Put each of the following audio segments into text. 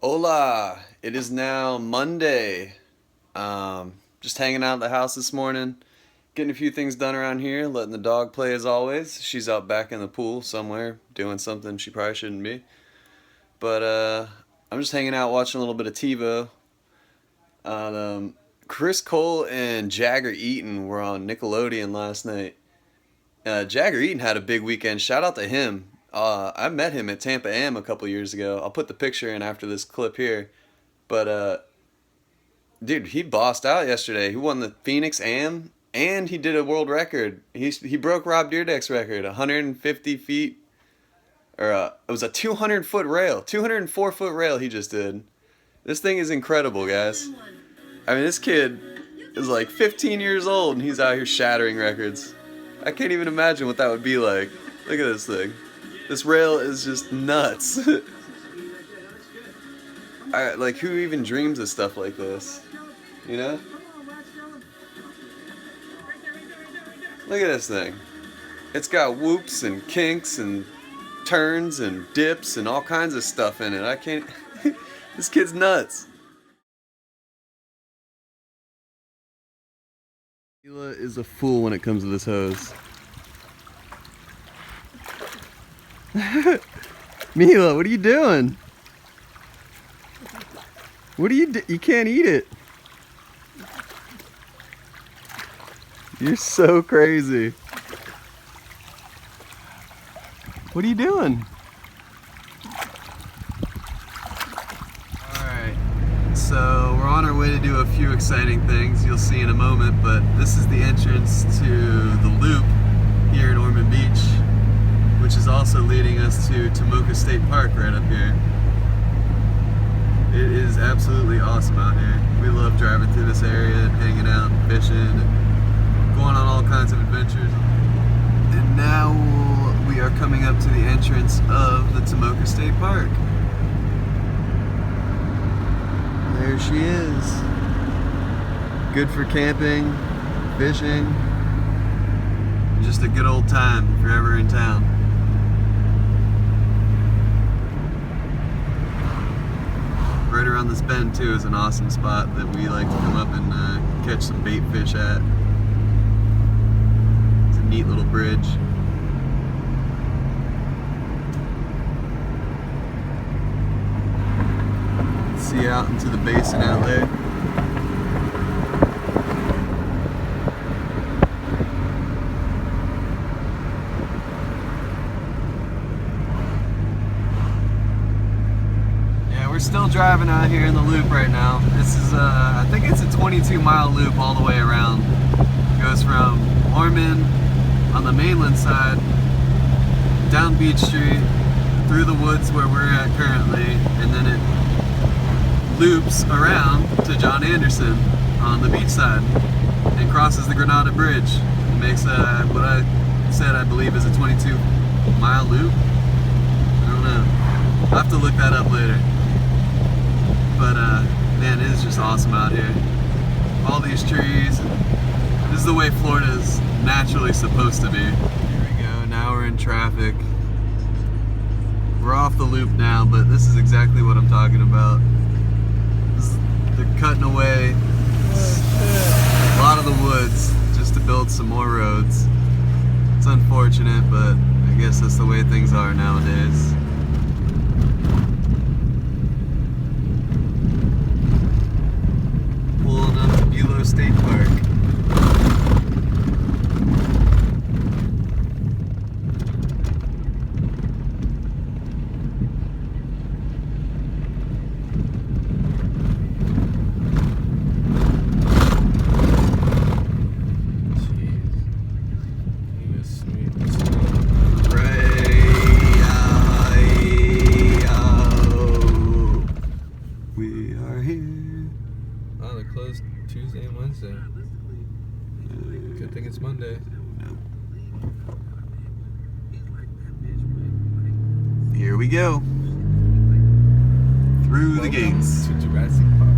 Hola! It is now Monday. Just hanging out at the house this morning, getting a few things done around here, letting the dog play as always. She's out back in the pool somewhere doing something she probably shouldn't be. But I'm just hanging out watching a little bit of TiVo. Chris Cole and Jagger Eaton were on Nickelodeon last night. Jagger Eaton had a big weekend. Shout out to him. I met him at Tampa Am a couple years ago. I'll put the picture in after this clip here. But dude, he bossed out yesterday. He won the Phoenix Am, and he did a world record. He broke Rob Dyrdek's record, 150 feet, or it was a 200-foot rail, 204-foot rail he just did. This thing is incredible, guys. I mean, this kid is like 15 years old, and he's out here shattering records. I can't even imagine what that would be like. Look at this thing. This rail is just nuts. Like, who even dreams of stuff like this? You know? Look at this thing. It's got whoops and kinks and turns and dips and all kinds of stuff in it. I can't... This kid's nuts. Mila is a fool when it comes to this hose. Mila, what are you doing? What are you do? You can't eat it. You're so crazy. What are you doing? Alright, so we're on our way to do a few exciting things you'll see in a moment, but this is the entrance to the loop here in Ormond Beach, which is also leading us to Tomoka State Park right up here. It is absolutely awesome out here. We love driving through this area and hanging out and fishing and going on all kinds of adventures. And now we are coming up to the entrance of the Tomoka State Park. There she is. Good for camping, fishing, just a good old time if you're ever in town. Right around this bend too is an awesome spot that we like to come up and catch some bait fish at. It's a neat little bridge. See out into the basin out there. We're still driving out here in the loop right now. This is, I think it's a 22-mile loop all the way around. It goes from Ormond on the mainland side, down Beach Street, through the woods where we're at currently, and then it loops around to John Anderson on the beach side and crosses the Granada Bridge. It makes what I said I believe is a 22-mile loop. I don't know. I'll have to look that up later. But man, it is just awesome out here. All these trees. This is the way Florida is naturally supposed to be. Here we go, now we're in traffic. We're off the loop now, but this is exactly what I'm talking about. They're cutting away a lot of the woods just to build some more roads. It's unfortunate, but I guess that's the way things are nowadays. Pulling up to Bulow State Park. Closed Tuesday and Wednesday. Good thing it's Monday. Here we go. Through the gates. To Jurassic Park.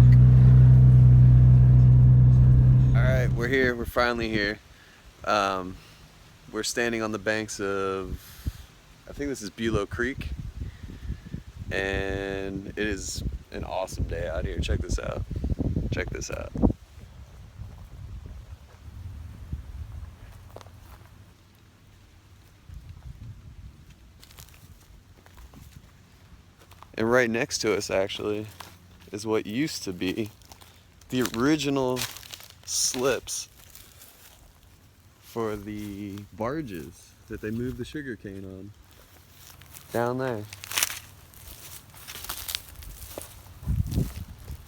Alright, we're here. We're finally here. We're standing on the banks of, I think this is Bulow Creek. And it is an awesome day out here. Check this out. Check this out. And right next to us, actually, is what used to be the original slips for the barges that they moved the sugarcane on. Down there.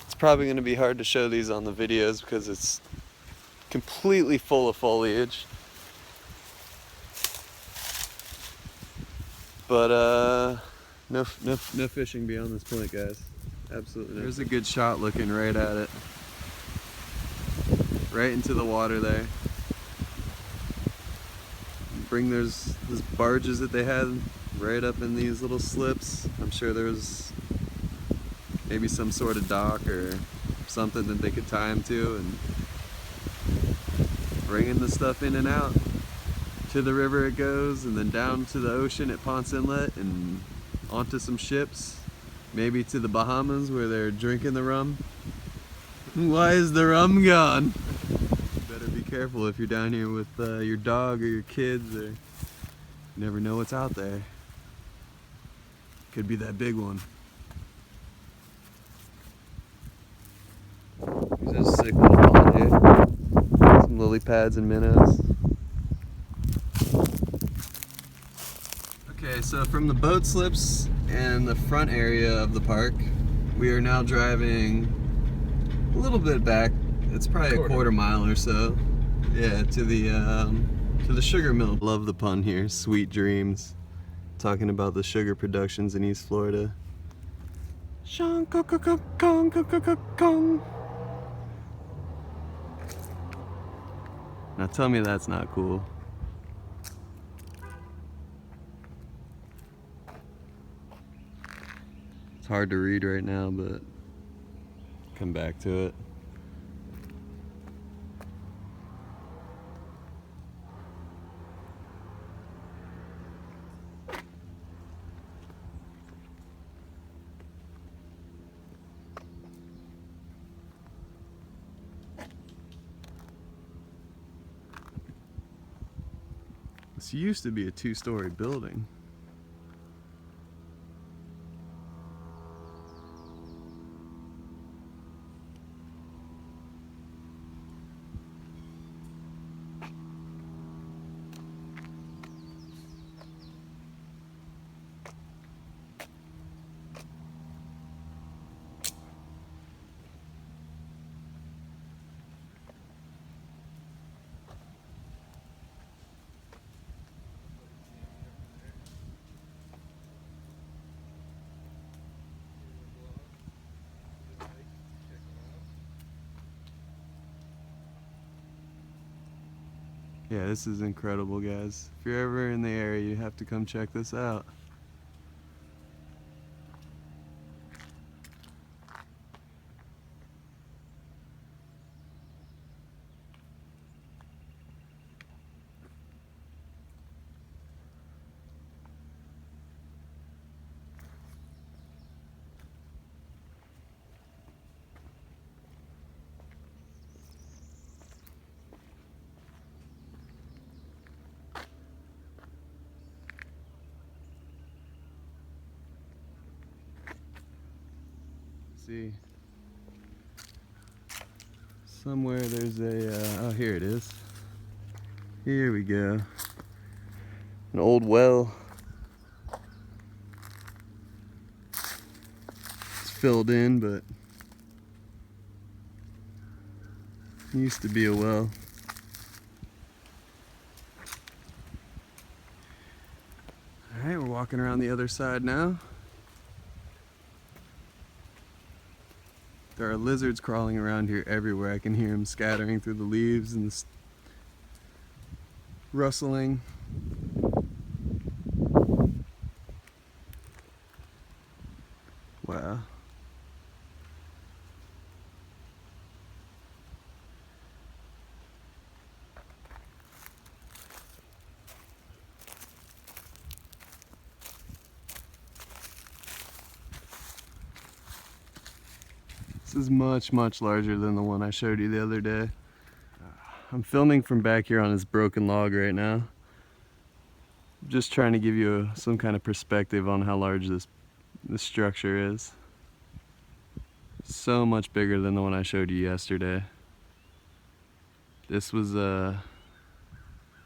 It's probably going to be hard to show these on the videos because it's completely full of foliage. But no fishing beyond this point, guys. Absolutely no. There's a good shot looking right at it. Right into the water there. Bring those barges that they had right up in these little slips. I'm sure there was maybe some sort of dock or something that they could tie them to, and bringing the stuff in and out. To the river it goes, and then down to the ocean at Ponce Inlet and onto some ships, maybe to the Bahamas where they're drinking the rum. Why is the rum gone? You better be careful if you're down here with your dog or your kids, or you never know what's out there. Could be that big one. There's a sick little pond here. Some lily pads and minnows. Okay, so from the boat slips and the front area of the park, we are now driving a little bit back. It's probably a quarter mile or so. Yeah, to the sugar mill. Love the pun here, sweet dreams. Talking about the sugar productions in East Florida. Now tell me that's not cool. It's hard to read right now, but come back to it. This used to be a two-story building. Yeah, this is incredible, guys. If you're ever in the area, you have to come check this out. See, somewhere there's a, oh, here it is. Here we go. An old well. It's filled in, but it used to be a well. All right, we're walking around the other side now. There are lizards crawling around here everywhere. I can hear them scattering through the leaves and the rustling. Wow. is much, much larger than the one I showed you the other day. I'm filming from back here on this broken log right now. Just trying to give you some kind of perspective on how large this structure is. So much bigger than the one I showed you yesterday. This was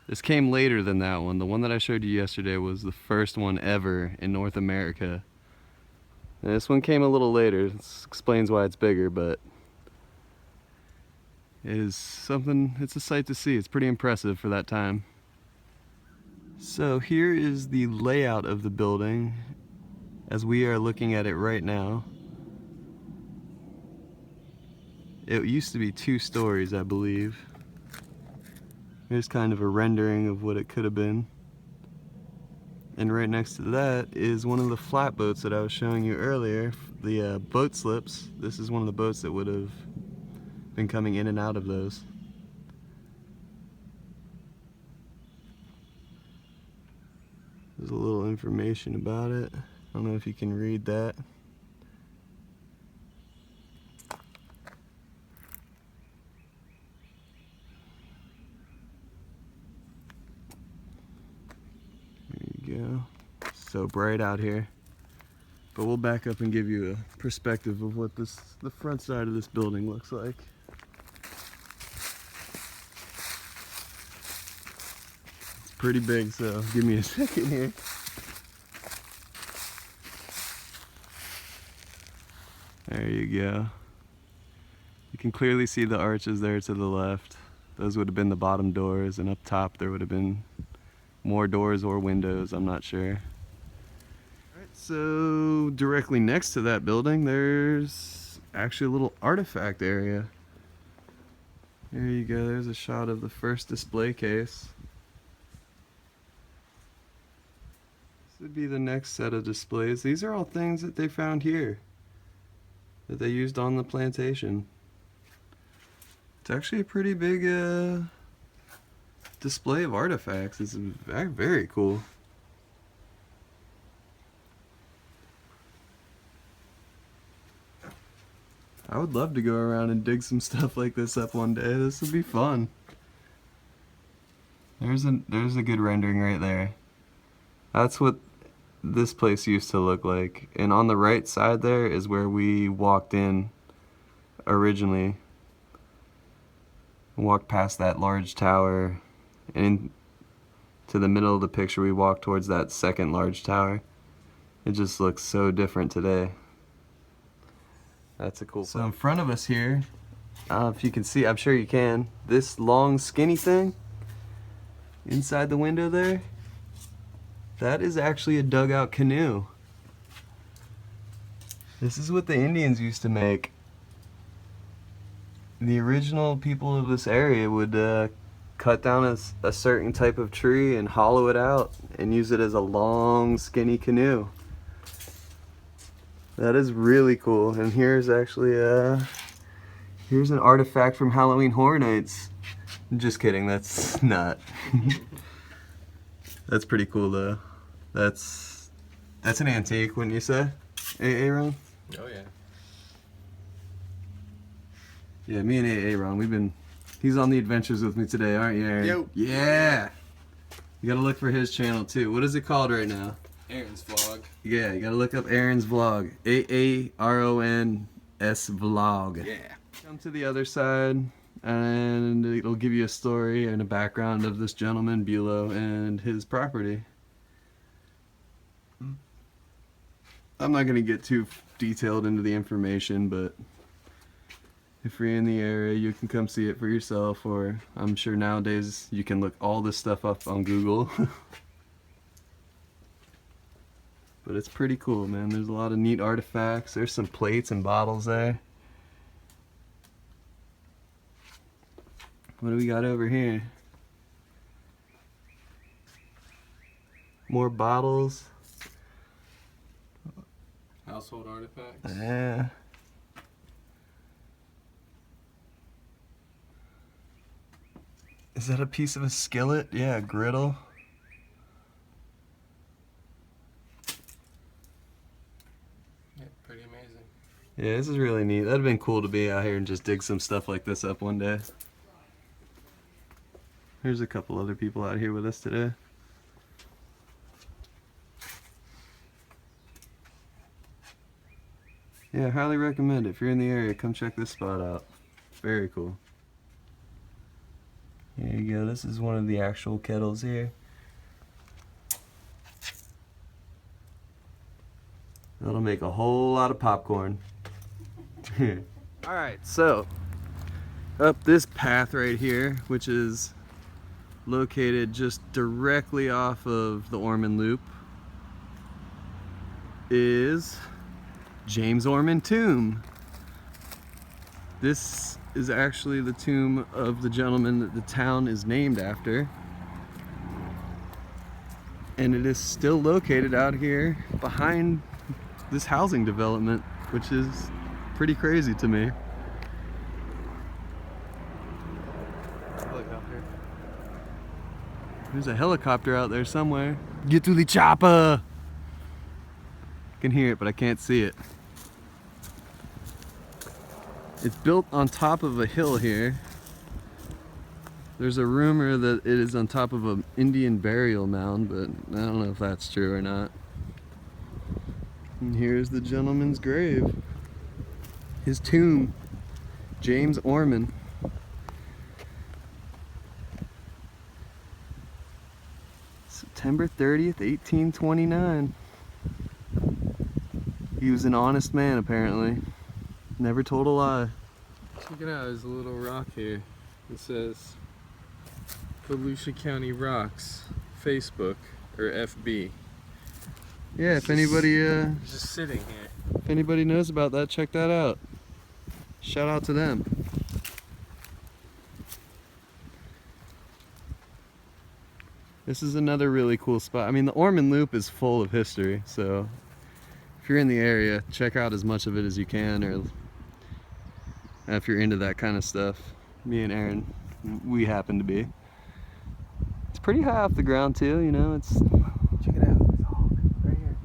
this came later than that one. The one that I showed you yesterday was the first one ever in North America. And this one came a little later. This explains why it's bigger, but it is something, it's a sight to see. It's pretty impressive for that time. So here is the layout of the building as we are looking at it right now. It used to be 2 stories, I believe. Here's kind of a rendering of what it could have been. And right next to that is one of the flatboats that I was showing you earlier, the boat slips. This is one of the boats that would have been coming in and out of those. There's a little information about it. I don't know if you can read that. Go. So bright out here, but we'll back up and give you a perspective of what the front side of this building looks like. It's pretty big, so give me a second here. There you go. You can clearly see the arches there to the left. Those would have been the bottom doors, and up top there would have been more doors or windows, I'm not sure. Alright, so directly next to that building there's actually a little artifact area. There you go, there's a shot of the first display case. This would be the next set of displays. These are all things that they found here, that they used on the plantation. It's actually a pretty big display of artifacts. It's very cool. I would love to go around and dig some stuff like this up one day. This would be fun. There's a good rendering right there. That's what this place used to look like. And on the right side there is where we walked in originally. Walked past that large tower and to the middle of the picture we walked towards that second large tower. It just looks so different today. That's a cool. So in front of us here, if you can see, I'm sure you can, this long skinny thing inside the window there, that is actually a dugout canoe. This is what the Indians used to make. The original people of this area would cut down a certain type of tree and hollow it out and use it as a long skinny canoe. That is really cool. And here's actually here's an artifact from Halloween Horror Nights. Just kidding, that's not. That's pretty cool though. That's an antique, wouldn't you say, Aaron? Oh yeah. Yeah, me and Aaron, he's on the adventures with me today, aren't you, Aaron? Yo. Yeah! You gotta look for his channel too. What is it called right now? Aaron's vlog. Yeah, you gotta look up Aaron's vlog. AARONS vlog. Yeah. Come to the other side and it'll give you a story and a background of this gentleman, Bulow, and his property. I'm not gonna get too detailed into the information, but if you're in the area, you can come see it for yourself, or I'm sure nowadays you can look all this stuff up on Google. But it's pretty cool, man. There's a lot of neat artifacts. There's some plates and bottles there. What do we got over here? More bottles. Household artifacts. Yeah. Is that a piece of a skillet? Yeah, a griddle. Yeah, pretty amazing. Yeah, this is really neat. That'd have been cool to be out here and just dig some stuff like this up one day. There's a couple other people out here with us today. Yeah, highly recommend it. If you're in the area, come check this spot out. Very cool. Here you go. This is one of the actual kettles here. That'll make a whole lot of popcorn. Alright, so up this path right here, which is located just directly off of the Ormond Loop, is James Ormond Tomb. This is actually the tomb of the gentleman that the town is named after. And it is still located out here behind this housing development, which is pretty crazy to me. Helicopter. There's a helicopter out there somewhere. Get to the chopper! I can hear it, but I can't see it. It's built on top of a hill here. There's a rumor that it is on top of an Indian burial mound, but I don't know if that's true or not. And here's the gentleman's grave. His tomb, James Ormond. September 30th, 1829. He was an honest man, apparently. Never told a lie. Check it out, there's a little rock here. It says Volusia County Rocks, Facebook, or FB. Yeah, if anybody Just sitting here. if anybody knows about that, check that out. Shout out to them. This is another really cool spot. I mean, the Ormond Loop is full of history, so if you're in the area, check out as much of it as you can, or if you're into that kind of stuff. Me and Aaron, we happen to be. It's pretty high off the ground too, you know, it's... Check it out, there's a hawk right here.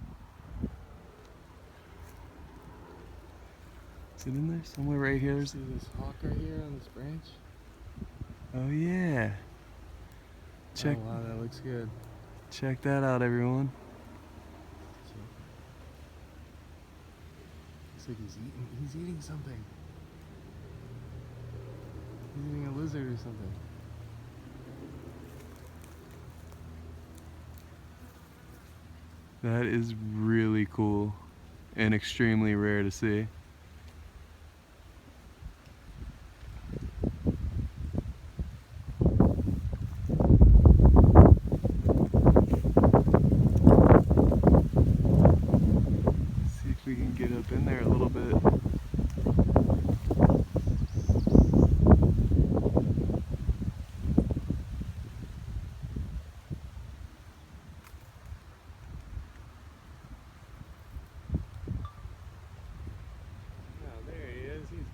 Is it in there? Somewhere right here? See this hawk right here on this branch? Oh yeah. Check, Oh wow, that looks good. check that out, everyone. Looks like he's eating something. He's eating a lizard or something. That is really cool and extremely rare to see. See if we can get up in there a little bit.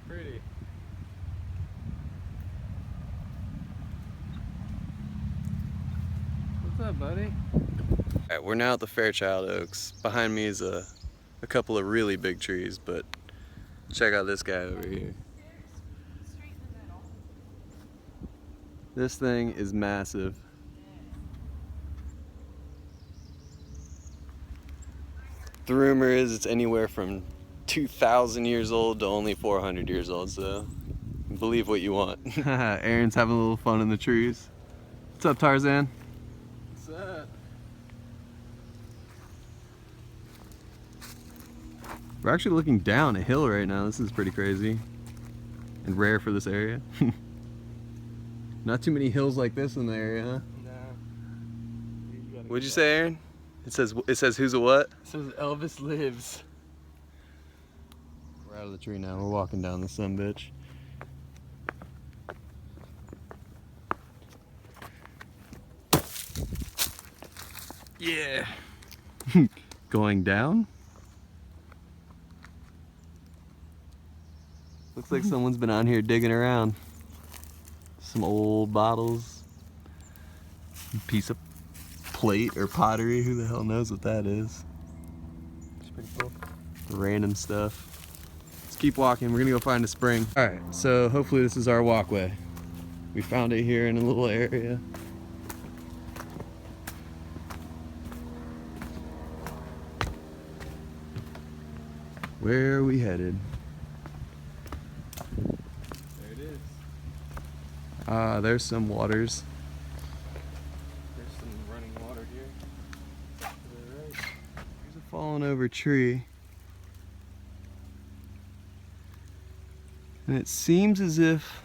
Pretty. What's up, buddy? Alright, we're now at the Fairchild Oaks. Behind me is a couple of really big trees, but check out this guy over here. This thing is massive. The rumor is it's anywhere from 2,000 years old to only 400 years old, so believe what you want. Aaron's having a little fun in the trees. What's up, Tarzan? What's up? We're actually looking down a hill right now. This is pretty crazy and rare for this area. Not too many hills like this in the area, huh? No. What'd you say, Aaron? It says who's a what? It says Elvis lives. We're out of the tree now. We're walking down the sumbitch. Yeah. Going down? Looks like someone's been on here digging around. Some old bottles. Piece of plate or pottery. Who the hell knows what that is? It's pretty cool. Random stuff. keep walking. We're gonna go find a spring. All right, so hopefully this is our walkway. We found it here in a little area. Where are we headed? There it is. Ah, there's some waters. There's some running water here. To the right. There's a fallen over tree. And it seems as if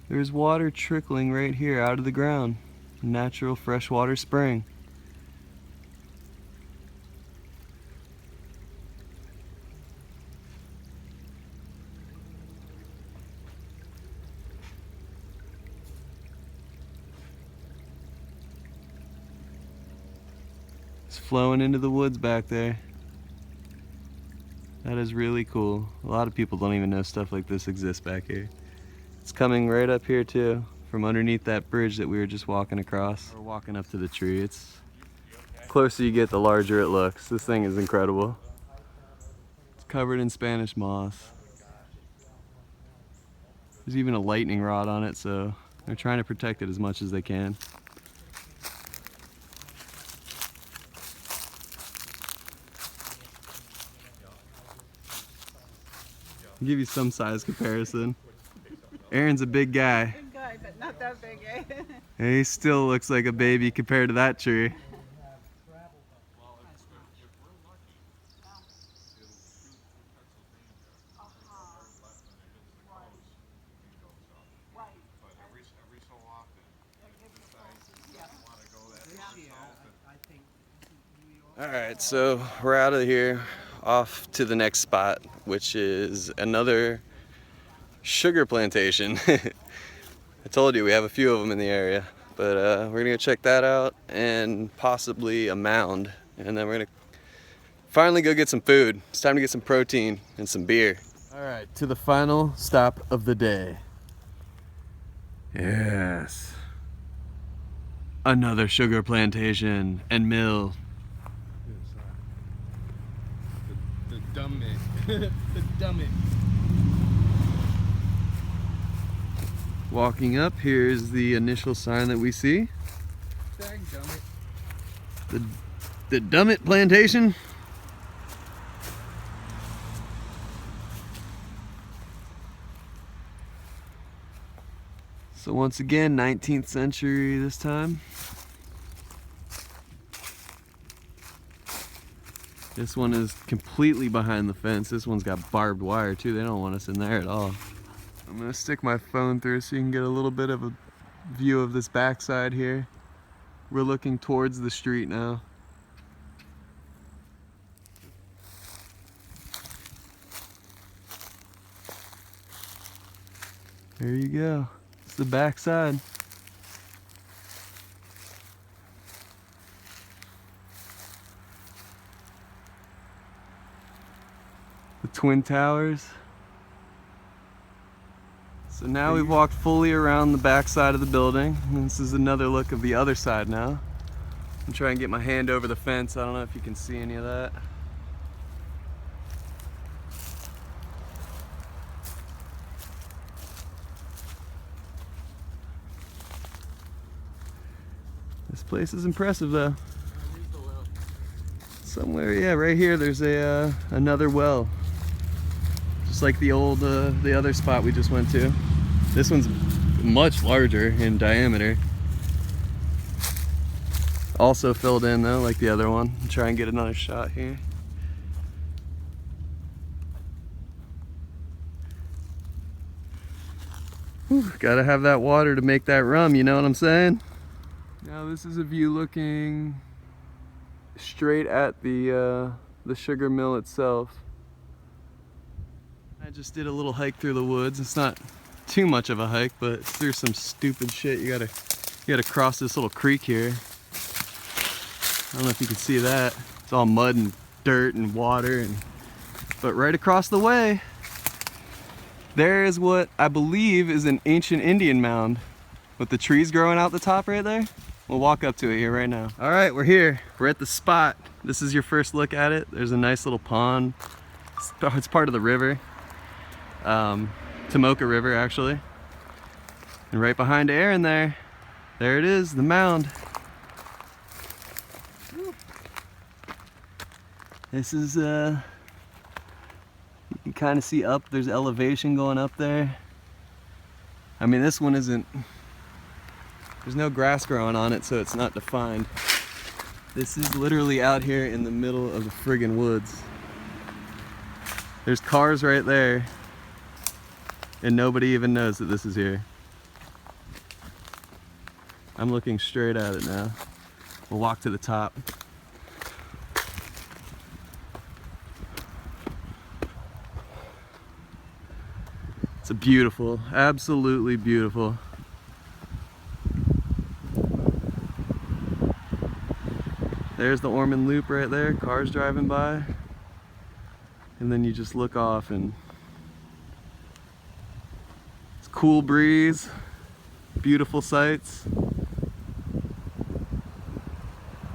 there's water trickling right here out of the ground. A natural freshwater spring. It's flowing into the woods back there. That is really cool. A lot of people don't even know stuff like this exists back here. It's coming right up here too, from underneath that bridge that we were just walking across. We're walking up to the tree. It's closer you get, the larger it looks. This thing is incredible. It's covered in Spanish moss. There's even a lightning rod on it, so they're trying to protect it as much as they can. I'll give you some size comparison. Aaron's a big guy. Big guy, but not that big, eh? And he still looks like a baby compared to that tree. Alright, so we're out of here, off to the next spot, which is another sugar plantation. I told you we have a few of them in the area, but we're gonna go check that out and possibly a mound, and then we're gonna finally go get some food. It's time to get some protein and some beer. Alright, to the final stop of the day. Yes. Another sugar plantation and mill. The Dummit. The Dummit. Walking up, here's the initial sign that we see. Dang Dummit. The Dummit Plantation. So once again, 19th century this time. This one is completely behind the fence. This one's got barbed wire too. They don't want us in there at all. I'm gonna stick my phone through so you can get a little bit of a view of this backside here. We're looking towards the street now. There you go. It's the backside. The Twin Towers. So now we've walked fully around the back side of the building, and this is another look of the other side now. I'm trying to get my hand over the fence. I don't know if you can see any of that. This place is impressive though. Somewhere, yeah, right here there's a another well. Just like the old, the other spot we just went to. This one's much larger in diameter. Also filled in though, like the other one. Try and get another shot here. Whew, gotta have that water to make that rum, you know what I'm saying? Now this is a view looking straight at the sugar mill itself. I just did a little hike through the woods. It's not too much of a hike, but it's through some stupid shit. You gotta cross this little creek here. I don't know if you can see that. It's all mud and dirt and water, but right across the way, there is what I believe is an ancient Indian mound with the trees growing out the top right there. We'll walk up to it here right now. All right, we're here. We're at the spot. This is your first look at it. There's a nice little pond It's part of the river, Tomoka River actually. And right behind Aaron there it is, the mound. This is you can kind of see up, there's elevation going up there. I mean, this one isn't, there's no grass growing on it, so it's not defined. This is literally out here in the middle of the friggin' woods. There's cars right there, and nobody even knows that this is here. I'm looking straight at it now. We'll walk to the top. It's a beautiful, absolutely beautiful. There's the Ormond Loop right there, cars driving by. And then you just look off and it's cool breeze, beautiful sights.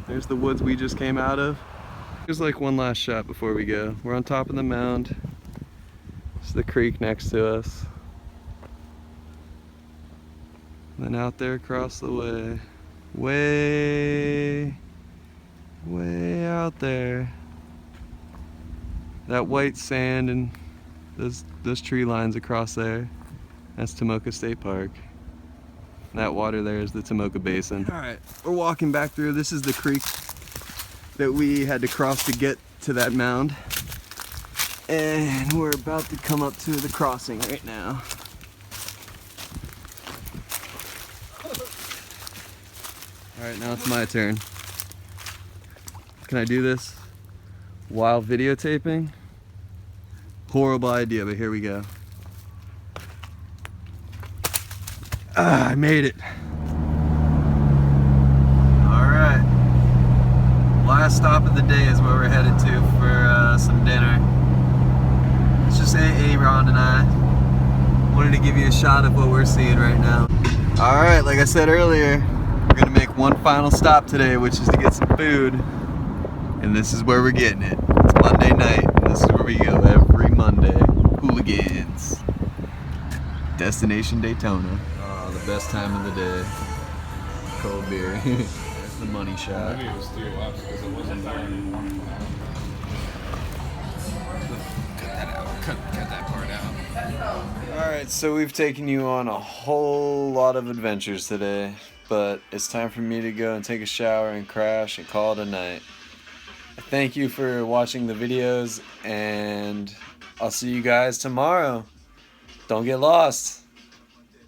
There's the woods we just came out of. Here's like one last shot before we go. We're on top of the mound. There's the creek next to us. And then out there across the way, way out there, that white sand and those tree lines across there, that's Tomoka State Park. And that water there is the Tomoka Basin. All right, we're walking back through. This is the creek that we had to cross to get to that mound. And we're about to come up to the crossing right now. All right, now it's my turn. Can I do this while videotaping? Horrible idea, but here we go. Ah, I made it. All right. Last stop of the day is where we're headed to for some dinner. It's just Aaron and I. Wanted to give you a shot of what we're seeing right now. All right, like I said earlier, we're gonna make one final stop today, which is to get some food. And this is where we're getting it. It's Monday night, and this is where we go every Monday. Houligans. Destination Daytona. Oh, the best time of the day. Cold beer. There's the money shot. Maybe it was 3 laps because it wasn't burning. Cut that out. Cut that part out. Alright, so we've taken you on a whole lot of adventures today, but it's time for me to go and take a shower and crash and call it a night. Thank you for watching the videos, and I'll see you guys tomorrow. Don't get lost.